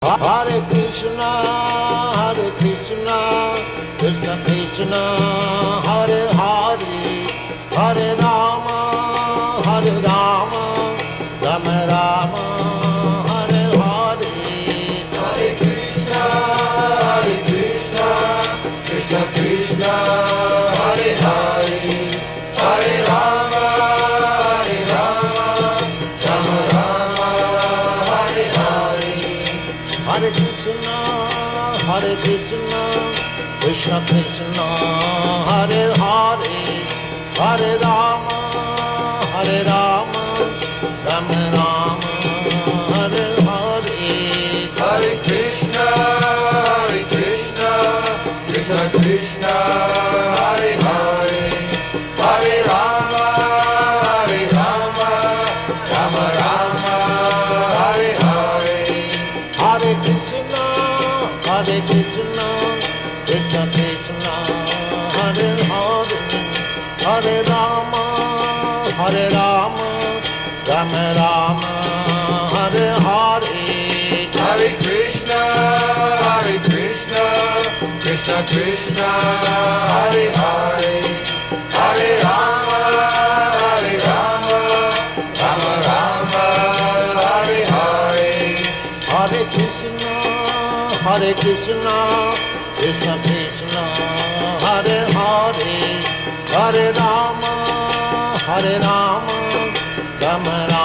Hare Krishna, Krishna Krishna, Hare Hare, Hare Rama, Rama Rama, Hare Hare. Hare Krishna, Krishna Krishna, Hare Hare, Hare Rama, Rama Rama, Hare Hare. Hare Krishna, Krishna Krishna, Hare Hare, Hare Rama, Rama Rama, Hare Hare. Hare Krishna, Krishna Krishna, Hare Hare, Hare Rama, Rama Rama, Hare Hare. Hare Krishna, Krishna Krishna, Hare Hare, Hare Rama, Rama Rama, Hare Hare. Hare Krishna, Krishna Krishna, Hare Hare, Hare Rama, Rama Rama, Hare Hare. Hare Krishna, Krishna Krishna, Hare Hare, Hare Rama, Rama Rama.